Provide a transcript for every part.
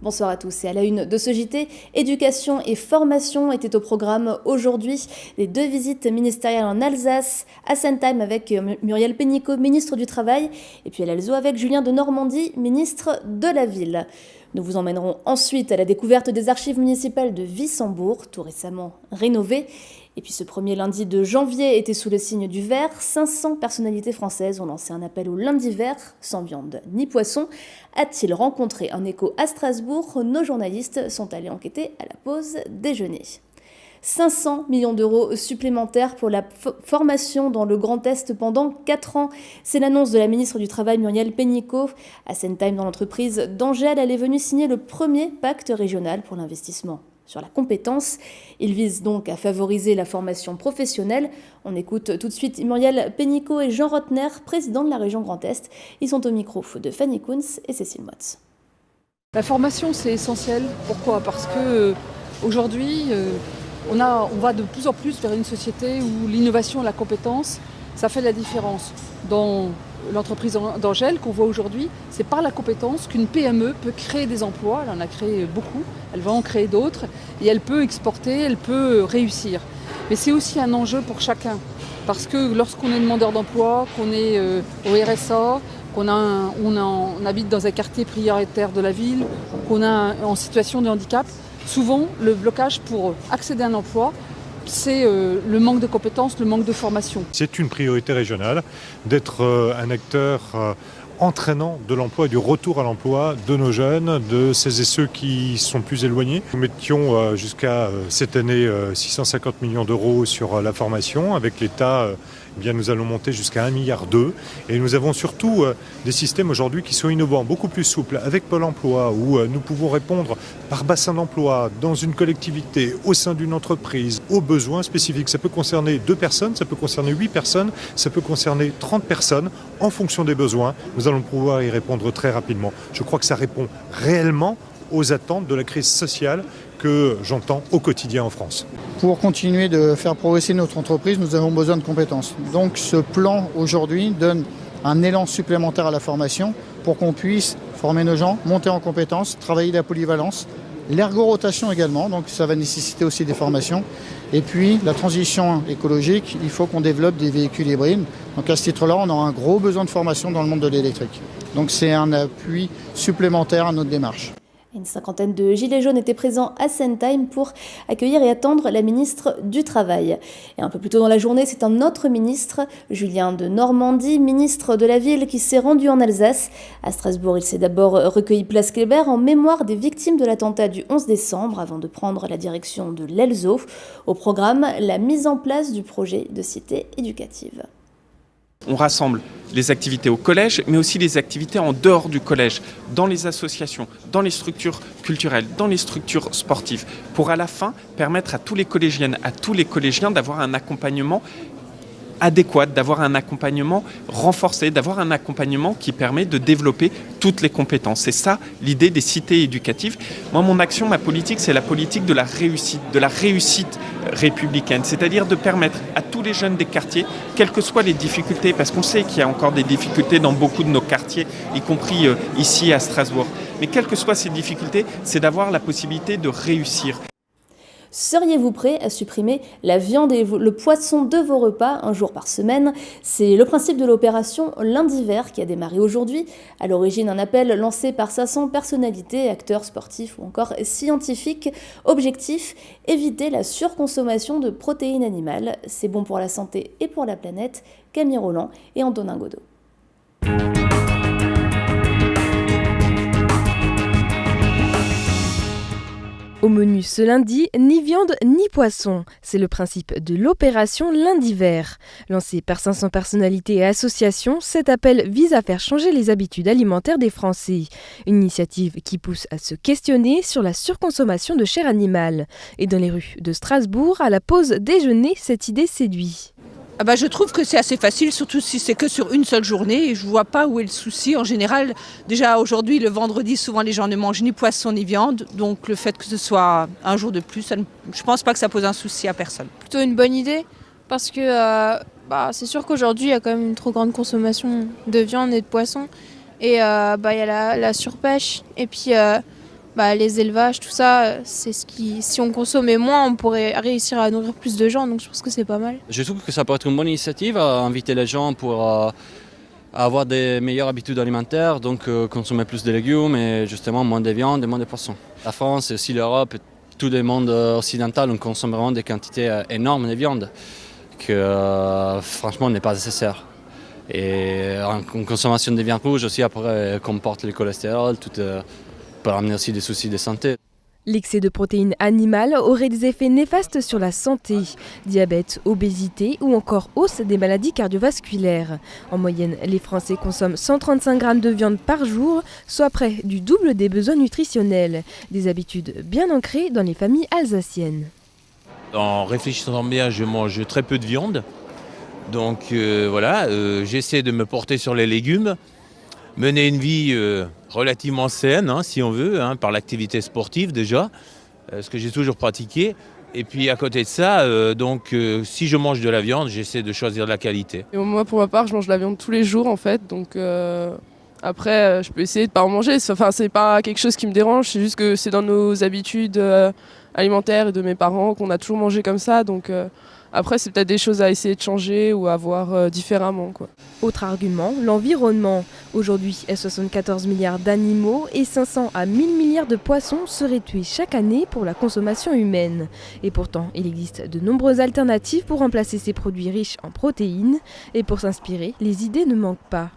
Bonsoir à tous. Et à la une de ce JT, éducation et formation étaient au programme aujourd'hui. Les 2 visites ministérielles en Alsace, à Sentheim avec Muriel Pénicaud, ministre du Travail, et puis à l'Alzo avec Julien de Normandie, ministre de la Ville. Nous vous emmènerons ensuite à la découverte des archives municipales de Wissembourg, tout récemment rénovées. Et puis ce premier lundi de janvier était sous le signe du vert. 500 personnalités françaises ont lancé un appel au lundi vert, sans viande ni poisson. A-t-il rencontré un écho à Strasbourg? Nos journalistes sont allés enquêter à la pause déjeuner. 500 millions d'euros supplémentaires pour la formation dans le Grand Est pendant 4 ans. C'est l'annonce de la ministre du Travail Muriel Pénicaud. À Sentheim, dans l'entreprise d'Angèle, elle est venue signer le premier pacte régional pour l'investissement sur la compétence. Il vise donc à favoriser la formation professionnelle. On écoute tout de suite Muriel Pénicaud et Jean Rotner, président de la région Grand Est. Ils sont au micro de Fanny Kunz et Cécile Motz. La formation, c'est essentiel. Pourquoi ? Parce que aujourd'hui, on va de plus en plus vers une société où l'innovation et la compétence, ça fait la différence. Dans l'entreprise d'Angèle qu'on voit aujourd'hui, c'est par la compétence qu'une PME peut créer des emplois. Elle en a créé beaucoup, elle va en créer d'autres et elle peut exporter, elle peut réussir. Mais c'est aussi un enjeu pour chacun parce que lorsqu'on est demandeur d'emploi, qu'on est au RSA, qu'on on habite dans un quartier prioritaire de la ville, qu'on est en situation de handicap, souvent le blocage pour accéder à un emploi, c'est le manque de compétences, le manque de formation. C'est une priorité régionale d'être un acteur entraînant de l'emploi et du retour à l'emploi de nos jeunes, de celles et ceux qui sont plus éloignés. Nous mettions jusqu'à cette année 650 millions d'euros sur la formation. Avec l'État, nous allons monter jusqu'à 1,2 milliard. Et nous avons surtout des systèmes aujourd'hui qui sont innovants, beaucoup plus souples, avec Pôle emploi, où nous pouvons répondre par bassin d'emploi, dans une collectivité, au sein d'une entreprise, aux besoins spécifiques. Ça peut concerner 2 personnes, ça peut concerner 8 personnes, ça peut concerner 30 personnes, en fonction des besoins. Nous allons pouvoir y répondre très rapidement. Je crois que ça répond réellement aux attentes de la crise sociale que j'entends au quotidien en France. Pour continuer de faire progresser notre entreprise, nous avons besoin de compétences. Donc ce plan aujourd'hui donne un élan supplémentaire à la formation pour qu'on puisse former nos gens, monter en compétences, travailler la polyvalence, l'ergorotation également, donc ça va nécessiter aussi des formations. Et puis la transition écologique, il faut qu'on développe des véhicules hybrides. Donc à ce titre-là, on aura un gros besoin de formation dans le monde de l'électrique. Donc c'est un appui supplémentaire à notre démarche. Une 50aine de gilets jaunes étaient présents à Sentheim pour accueillir et attendre la ministre du Travail. Et un peu plus tôt dans la journée, c'est un autre ministre, Julien de Normandie, ministre de la Ville, qui s'est rendu en Alsace. À Strasbourg, il s'est d'abord recueilli place Kléber en mémoire des victimes de l'attentat du 11 décembre avant de prendre la direction de l'Elzo. Au programme, la mise en place du projet de cité éducative. On rassemble les activités au collège, mais aussi les activités en dehors du collège, dans les associations, dans les structures culturelles, dans les structures sportives, pour à la fin permettre à tous les collégiennes, à tous les collégiens d'avoir un accompagnement adéquat, d'avoir un accompagnement renforcé, d'avoir un accompagnement qui permet de développer toutes les compétences. C'est ça l'idée des cités éducatives. Moi, mon action, ma politique, c'est la politique de la réussite républicaine, c'est-à-dire de permettre à tous les jeunes des quartiers, quelles que soient les difficultés, parce qu'on sait qu'il y a encore des difficultés dans beaucoup de nos quartiers, y compris ici à Strasbourg, mais quelles que soient ces difficultés, c'est d'avoir la possibilité de réussir. Seriez-vous prêt à supprimer la viande et le poisson de vos repas un jour par semaine? C'est le principe de l'opération Lundi Vert qui a démarré aujourd'hui. À l'origine, un appel lancé par 500 personnalités, acteurs sportifs ou encore scientifiques. Objectif, éviter la surconsommation de protéines animales. C'est bon pour la santé et pour la planète. Camille Roland et Antonin Godot. Au menu ce lundi, ni viande ni poisson. C'est le principe de l'opération Lundi Vert. Lancé par 500 personnalités et associations, cet appel vise à faire changer les habitudes alimentaires des Français. Une initiative qui pousse à se questionner sur la surconsommation de chair animale. Et dans les rues de Strasbourg, à la pause déjeuner, cette idée séduit. Je trouve que c'est assez facile, surtout si c'est que sur une seule journée. Et je ne vois pas où est le souci. En général, déjà aujourd'hui, le vendredi, souvent les gens ne mangent ni poisson ni viande. Donc le fait que ce soit un jour de plus, je ne pense pas que ça pose un souci à personne. Plutôt une bonne idée parce que c'est sûr qu'aujourd'hui, il y a quand même une trop grande consommation de viande et de poisson. Et il y a la surpêche. Et puis les élevages, tout ça, c'est ce qui, si on consommait moins, on pourrait réussir à nourrir plus de gens, donc je pense que c'est pas mal. Je trouve que ça peut être une bonne initiative à inviter les gens pour avoir des meilleures habitudes alimentaires, donc consommer plus de légumes et justement moins de viande et moins de poissons. La France et aussi l'Europe et tout le monde occidental, on consomme vraiment des quantités énormes de viande que franchement n'est pas nécessaire. Et une consommation de viande rouge aussi après comporte le cholestérol, tout peut amener aussi des soucis de santé. L'excès de protéines animales aurait des effets néfastes sur la santé. Diabète, obésité ou encore hausse des maladies cardiovasculaires. En moyenne, les Français consomment 135 grammes de viande par jour, soit près du double des besoins nutritionnels. Des habitudes bien ancrées dans les familles alsaciennes. En réfléchissant bien, je mange très peu de viande. Donc j'essaie de me porter sur les légumes. Mener une vie relativement saine, si on veut, par l'activité sportive déjà, ce que j'ai toujours pratiqué. Et puis à côté de ça, si je mange de la viande, j'essaie de choisir de la qualité. Et moi, pour ma part, je mange de la viande tous les jours en fait. Donc après, je peux essayer de ne pas en manger. Enfin, c'est pas quelque chose qui me dérange. C'est juste que c'est dans nos habitudes alimentaires et de mes parents qu'on a toujours mangé comme ça. Donc après, c'est peut-être des choses à essayer de changer ou à voir différemment, quoi. Autre argument, l'environnement. Aujourd'hui, 74 milliards d'animaux et 500 à 1000 milliards de poissons seraient tués chaque année pour la consommation humaine. Et pourtant, il existe de nombreuses alternatives pour remplacer ces produits riches en protéines. Et pour s'inspirer, les idées ne manquent pas.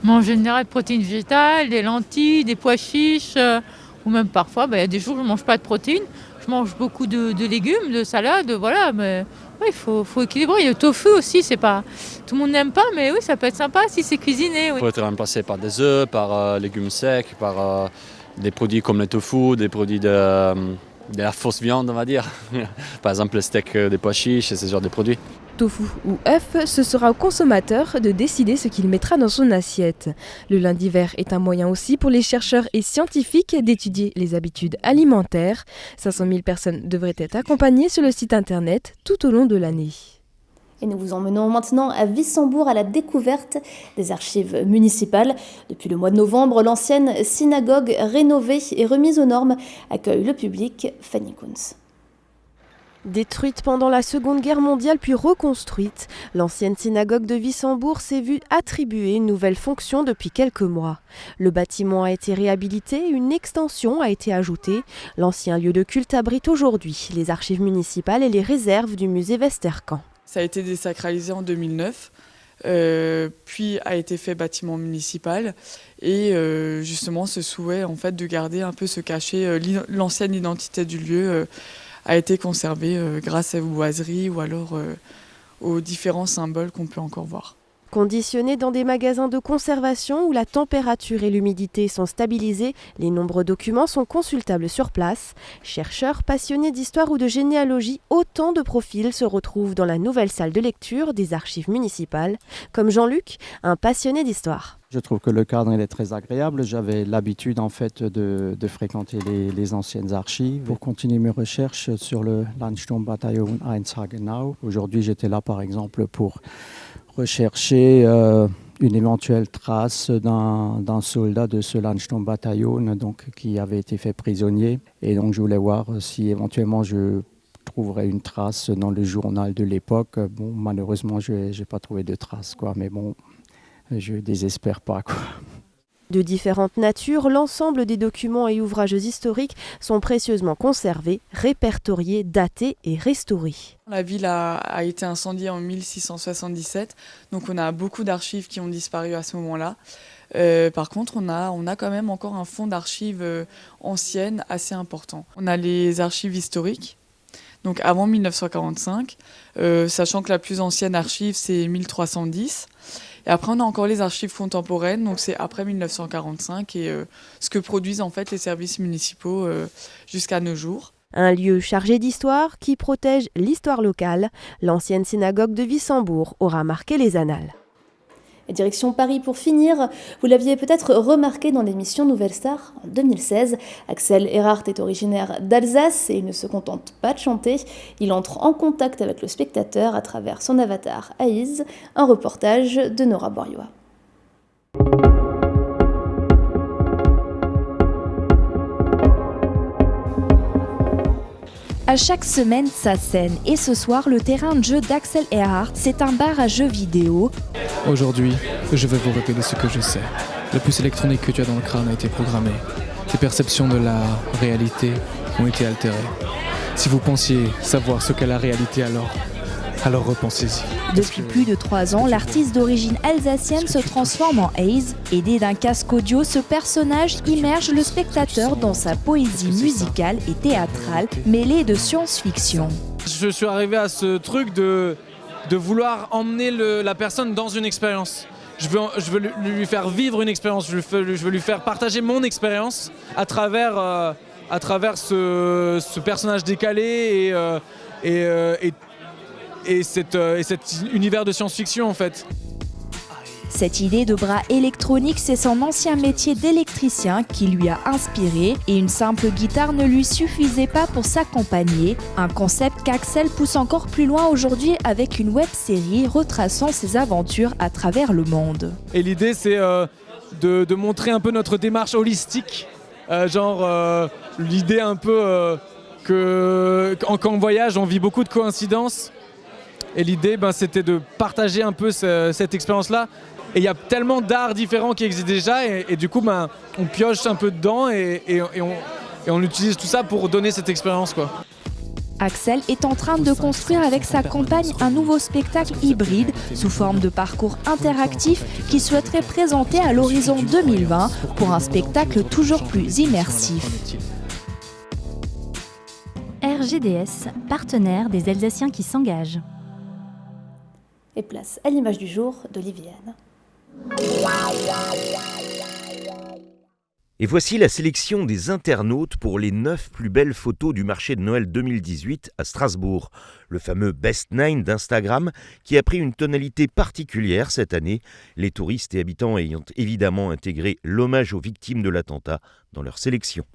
En général, des protéines végétales, des lentilles, des pois chiches, ou même parfois, il y a des jours où je ne mange pas de protéines. Je mange beaucoup de légumes, de salades, voilà, mais il faut équilibrer. Il y a le tofu aussi, c'est pas tout le monde n'aime pas, mais oui, ça peut être sympa si c'est cuisiné. Oui. Il peut être remplacé par des œufs, par légumes secs, par des produits comme le tofu, des produits de la fausse viande, on va dire. Par exemple, le steak des pois chiches et ce genre de produits. Tofu ou œuf, ce sera au consommateur de décider ce qu'il mettra dans son assiette. Le lundi vert est un moyen aussi pour les chercheurs et scientifiques d'étudier les habitudes alimentaires. 500 000 personnes devraient être accompagnées sur le site internet tout au long de l'année. Et nous vous emmenons maintenant à Wissembourg à la découverte des archives municipales. Depuis le mois de novembre, l'ancienne synagogue rénovée et remise aux normes accueille le public. Fanny Kunz. Détruite pendant la Seconde Guerre mondiale puis reconstruite, l'ancienne synagogue de Wissembourg s'est vue attribuer une nouvelle fonction depuis quelques mois. Le bâtiment a été réhabilité, une extension a été ajoutée. L'ancien lieu de culte abrite aujourd'hui les archives municipales et les réserves du musée Westerkamp. Ça a été désacralisé en 2009, puis a été fait bâtiment municipal et justement ce souhait en fait de garder un peu ce cachet, l'ancienne identité du lieu a été conservé grâce aux boiseries ou alors aux différents symboles qu'on peut encore voir. Conditionnés dans des magasins de conservation où la température et l'humidité sont stabilisées, les nombreux documents sont consultables sur place. Chercheurs, passionnés d'histoire ou de généalogie, autant de profils se retrouvent dans la nouvelle salle de lecture des archives municipales, comme Jean-Luc, un passionné d'histoire. Je trouve que le cadre est très agréable. J'avais l'habitude en fait de fréquenter les anciennes archives pour continuer mes recherches sur le Landsturmbataillon 1 Hagenau. Aujourd'hui, j'étais là par exemple pour rechercher une éventuelle trace d'un soldat de ce Landsturmbataillon qui avait été fait prisonnier. Et donc je voulais voir si éventuellement je trouverais une trace dans le journal de l'époque. Bon, malheureusement, je n'ai pas trouvé de trace, quoi. Mais bon, je désespère pas, quoi. De différentes natures, l'ensemble des documents et ouvrages historiques sont précieusement conservés, répertoriés, datés et restaurés. La ville a été incendiée en 1677, donc on a beaucoup d'archives qui ont disparu à ce moment-là. Par contre, on a quand même encore un fonds d'archives anciennes assez important. On a les archives historiques, donc avant 1945, sachant que la plus ancienne archive c'est 1310. Et après, on a encore les archives contemporaines, donc c'est après 1945 et ce que produisent en fait les services municipaux jusqu'à nos jours. Un lieu chargé d'histoire qui protège l'histoire locale. L'ancienne synagogue de Wissembourg aura marqué les annales. Et direction Paris pour finir. Vous l'aviez peut-être remarqué dans l'émission Nouvelle Star en 2016. Axel Erhardt est originaire d'Alsace et il ne se contente pas de chanter. Il entre en contact avec le spectateur à travers son avatar Aïs, un reportage de Nora Boriois. À chaque semaine, sa scène. Et ce soir, le terrain de jeu d'Axel Ehrhardt, c'est un bar à jeux vidéo. Aujourd'hui, je vais vous révéler ce que je sais. La puce électronique que tu as dans le crâne a été programmée. Tes perceptions de la réalité ont été altérées. Si vous pensiez savoir ce qu'est la réalité alors repensez-y. Depuis plus de 3 ans, l'artiste d'origine alsacienne se transforme en Haze. Aidé d'un casque audio, ce personnage immerge le spectateur dans sa poésie musicale et théâtrale, mêlée de science-fiction. Je suis arrivé à ce truc de vouloir emmener la personne dans une expérience. Je veux lui faire vivre une expérience, je veux lui faire partager mon expérience à travers ce personnage décalé et cet univers de science-fiction en fait. Cette idée de bras électronique, c'est son ancien métier d'électricien qui lui a inspiré et une simple guitare ne lui suffisait pas pour s'accompagner. Un concept qu'Axel pousse encore plus loin aujourd'hui avec une web-série retraçant ses aventures à travers le monde. Et l'idée c'est de montrer un peu notre démarche holistique, l'idée un peu qu'en voyage on vit beaucoup de coïncidences. Et l'idée, c'était de partager un peu cette expérience-là. Et il y a tellement d'arts différents qui existent déjà. Et du coup, on pioche un peu dedans et on utilise tout ça pour donner cette expérience, quoi. Axel est en train de construire avec sa compagne un nouveau spectacle hybride sous forme de parcours interactif qu'il souhaiterait présenter à l'horizon 2020 pour un spectacle toujours plus immersif. RGDS, partenaire des Alsaciens qui s'engagent. Et place à l'image du jour d'Olivienne. Et voici la sélection des internautes pour les 9 plus belles photos du marché de Noël 2018 à Strasbourg. Le fameux Best 9 d'Instagram qui a pris une tonalité particulière cette année, les touristes et habitants ayant évidemment intégré l'hommage aux victimes de l'attentat dans leur sélection.